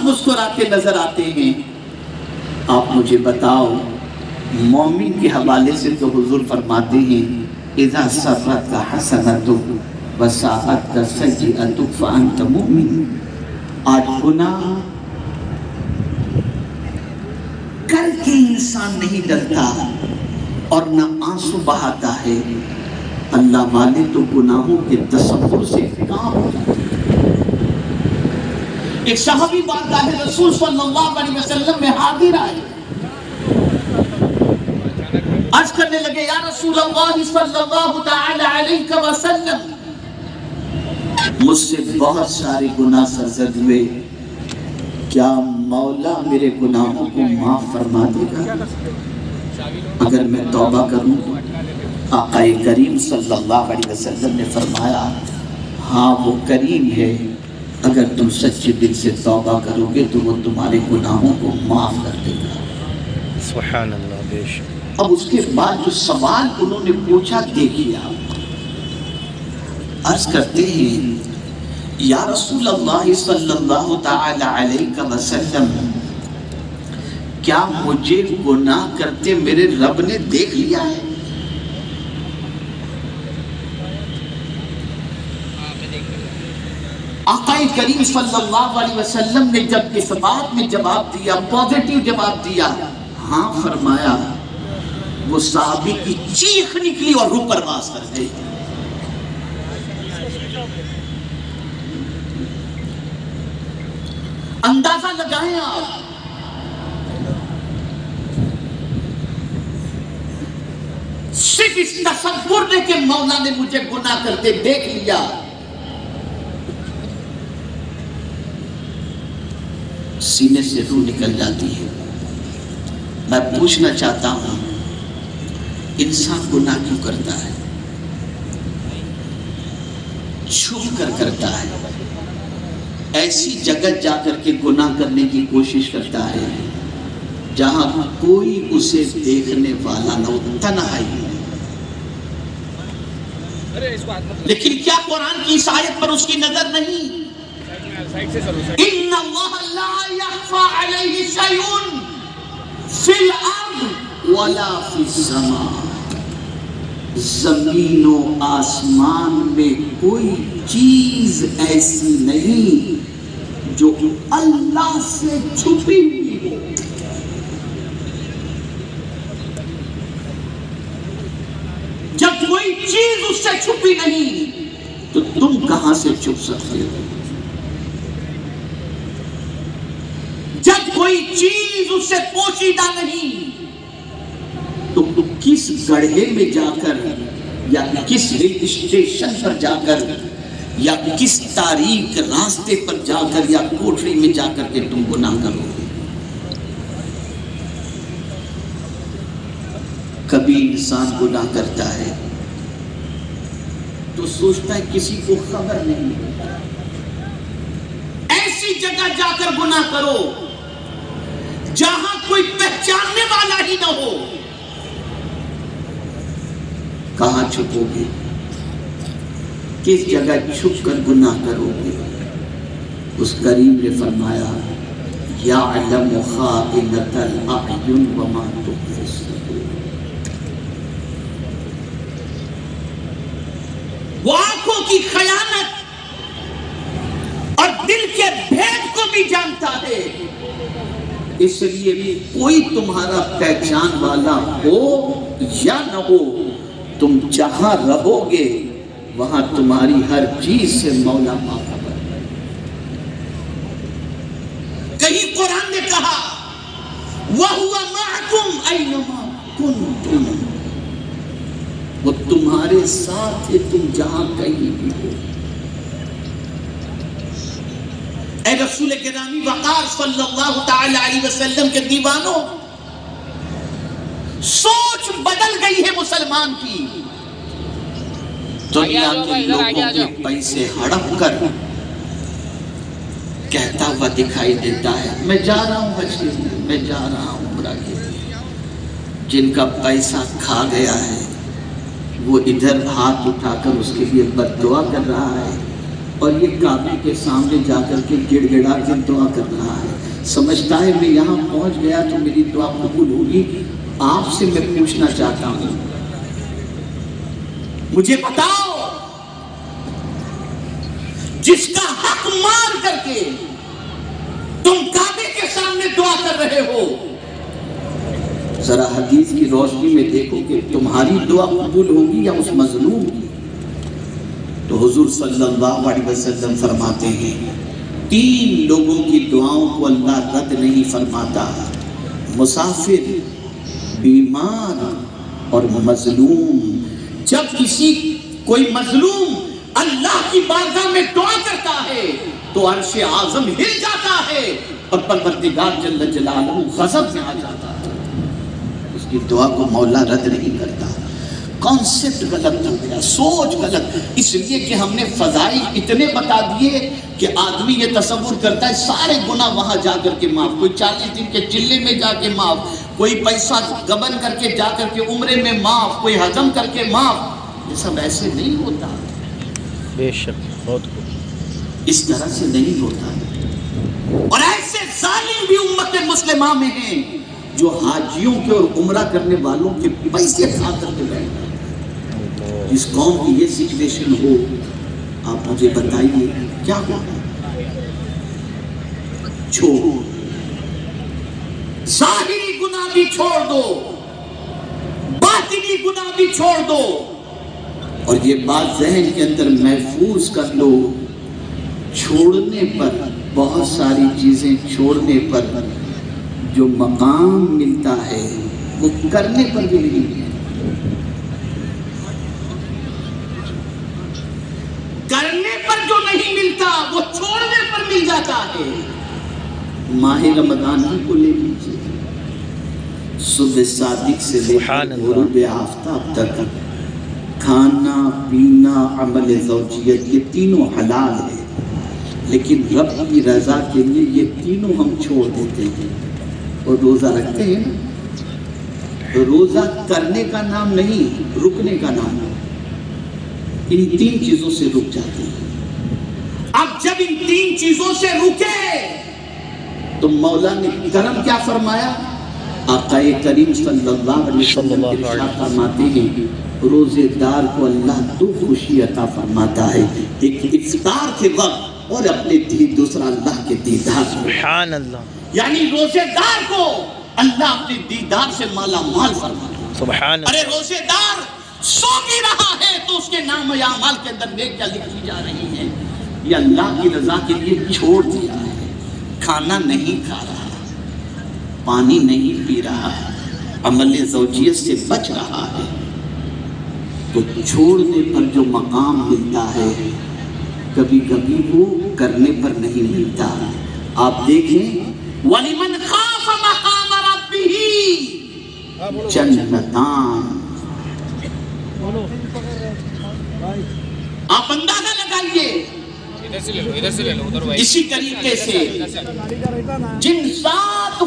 مسکراتے نظر آتے ہیں. آپ مجھے بتاؤ مومن کے حوالے سے تو حضور فرماتے ہیں اذا سرت حسنتک وساءتک سیئتک فانت مؤمن. آج گناہ کر کے انسان نہیں ڈرتا اور نہ آنسو بہاتا ہے. اللہ والے تو گناہوں کے تصور سے کام ہو جاتے ہیں. ایک صحابی بارگاہ رسول صلی اللہ علیہ وسلم میں حاضر آئے, عرض کرنے لگے یا رسول اللہ صلی اللہ تعالی علیہ وسلم, مجھ سے بہت سارے گناہ سرزد ہوئے, کیا مولا میرے گناہوں کو معاف فرما دے گا اگر میں توبہ کروں؟ آقا کریم صلی اللہ علیہ وسلم نے فرمایا ہاں وہ کریم ہے, اگر تم سچے دل سے توبہ کرو گے تو وہ تمہارے گناہوں کو معاف کر دے گا. سبحان اللہ. بے شک. اب اس کے بعد جو سوال انہوں نے پوچھا دیکھیے آپ, عرض کرتے ہیں یا رسول اللہ صلی اللہ تعالی علیہ وسلم, کیا مجھے گناہ کرتے میرے رب نے دیکھ لیا ہے؟ آقا کریم صلی اللہ علیہ وسلم نے جب اس بات میں جواب دیا, پوزیٹیو جواب دیا, ہاں فرمایا, وہ صحابی کی چیخ نکلی اور روح پرواز کر گئی. اندازہ لگائیں آپ, صرف اس تصور نے کہ مولا نے مجھے گناہ کرتے دیکھ لیا, سینے سے روح نکل جاتی ہے. میں پوچھنا چاہتا ہوں انسان گناہ کیوں کرتا ہے؟ چھپ کر کرتا ہے, ایسی جگہ جا کر کے گناہ کرنے کی کوشش کرتا ہے جہاں کوئی اسے دیکھنے والا نہ ہو, تنہائی میں. لیکن کیا قرآن کی اس آیت پر اس کی نظر نہیں؟ ان اللہ لا یخفی علیہ شیء فی الارض ولا فی السماء. زمین و آسمان میں کوئی چیز ایسی نہیں جو اللہ سے چھپی ہوئی ہو. جب کوئی چیز اس سے چھپی نہیں تو تم کہاں سے چھپ سکتے ہو؟ جب کوئی چیز اس سے پوشیدہ نہیں تو کس گڑھے میں جا کر یا کس ریل اسٹیشن پر جا کر یا کس تاریک راستے پر جا کر یا کوٹری میں جا کر کے تم گناہ کرو گے؟ کبھی انسان گناہ کرتا ہے تو سوچتا ہے کسی کو خبر نہیں. ایسی جگہ جا کر گناہ کرو جہاں کوئی پہچاننے والا ہی نہ ہو. کہاں چھپو گے؟ کس جگہ چھپ کر گناہ کرو گے؟ اس کریم نے فرمایا یعلم خائنۃ الاعین وما تخفی الصدور. وہ آنکھوں کی خیانت اور دل کے بھید کو بھی جانتا ہے. اس لیے کوئی تمہارا پہچان والا ہو یا نہ ہو, تم جہاں رہو گے وہاں تمہاری ہر چیز سے مولا باخبر. کہیں قرآن نے کہا وَهُوَ مَعَكُمْ أَيْنَمَا كُنْتُمْ, وہ تمہارے ساتھ ہے تم جہاں کہیں بھی ہو. اے رسول گرامی وقار صلی اللہ تعالی علیہ وسلم کے دیوانوں, سوچ بدل گئی ہے مسلمان کی. دنیا کے لوگوں کے پیسے ہڑپ کر کہتا ہوا دکھائی دیتا ہے میں جا رہا ہوں حج کے لیے, میں جا رہا ہوں عمرہ کے لیے. جن کا پیسہ کھا گیا ہے وہ ادھر ہاتھ اٹھا کر اس کے لیے بد دعا کر رہا ہے اور یہ کعبے کے سامنے جا کر کے گڑ گڑا کے دعا کر رہا ہے، سمجھتا ہے میں یہاں پہنچ گیا تو میری دعا قبول ہوگی۔ آپ سے میں پوچھنا چاہتا ہوں، مجھے بتاؤ، جس کا حق مار کر کے تم کعبے کے سامنے دعا کر رہے ہو، ذرا حدیث کی روشنی میں دیکھو کہ تمہاری دعا قبول ہوگی یا اس مظلوم کی؟ تو حضور صلی اللہ علیہ وسلم فرماتے ہیں 3 لوگوں کی دعاؤں کو اللہ رد نہیں فرماتا: مسافر، بیمار اور مظلوم۔ جب کوئی مظلوم اللہ کی بارگاہ میں دعا کرتا ہے تو عرش اعظم ہل جاتا ہے اور پروردگار جل جلالہ غضب میں آ جاتا ہے۔ اس کی دعا کو مولا رد نہیں کرتا۔ کانسیپٹ غلط ہو گیا، سوچ غلط، اس لیے کہ ہم نے فضائل اتنے بتا دیے کہ آدمی یہ تصور کرتا ہے سارے گناہ وہاں جا کر کے معاف، کوئی 40 دن کے چلے میں جا کے معاف، کوئی پیسہ گبن کر کے جا کر کے عمرے میں معاف، کوئی ہضم کر کے معاف۔ یہ سب ایسے نہیں ہوتا، بے شک بہت خوب، اس طرح سے نہیں ہوتا۔ اور ایسے ظالم بھی امت مسلمہ میں ہیں جو حاجیوں کے اور عمرہ کرنے والوں کے پیسے کھا کر کے بیٹھے۔ جس قوم کی یہ سچویشن ہو، آپ مجھے بتائیے کیا ہوگا؟ چھوڑو، ظاہری گناہ بھی چھوڑ دو، باطنی گناہ بھی چھوڑ دو، اور یہ بات ذہن کے اندر محفوظ کر لو، چھوڑنے پر، بہت ساری چیزیں چھوڑنے پر جو مقام ملتا ہے وہ کرنے پر بھی نہیں ملتا۔ کرنے پر جو نہیں ملتا وہ چھوڑنے پر مل جاتا ہے۔ ماہ رمضان ہی کو لے لیجیے، صبح صادق سے لے کر غروب آفتاب تک کھانا پینا عمل زوجیت یہ تینوں حلال ہے، لیکن رب کی رضا کے لیے یہ تینوں ہم چھوڑ دیتے ہیں اور روزہ رکھتے ہیں۔ روزہ کرنے کا نام نہیں، رکنے کا نام ہے۔ ان 3 چیزوں سے رک جاتے ہیں۔ اب جب ان 3 چیزوں سے رکے تو مولا نے کرم کیا فرمایا؟ آقا کریم صلی اللہ علیہ وسلم ارشاد فرماتے ہیں روزے دار کو اللہ 2 خوشی عطا فرماتا ہے، ایک افطار کے وقت اور اپنے دوسرا اللہ کے دیدار۔ سبحان اللہ، یعنی روزے دار کو اللہ اپنے دیدار سے مالا مال فرماتا ہے۔ سبحان اللہ۔ ارے روزے دار سو بھی رہا ہے تو اس کے نام و اعمال کے اندر نیکیاں لکھی جا رہی ہیں۔ یہ اللہ کی رضا کے لیے چھوڑ دیا ہے، کھانا نہیں کھا رہا، پانی نہیں پی رہا، عمل زوجیت سے بچ رہا ہے، تو چھوڑنے پر جو مقام ملتا ہے کبھی کبھی وہ کرنے پر نہیں ملتا۔ آپ دیکھیں وَلِمَنْ خَافَ مَقَامَ رَبِّهِ جنتان، آپ اندازہ لگائیے اسی طریقے سے جن 7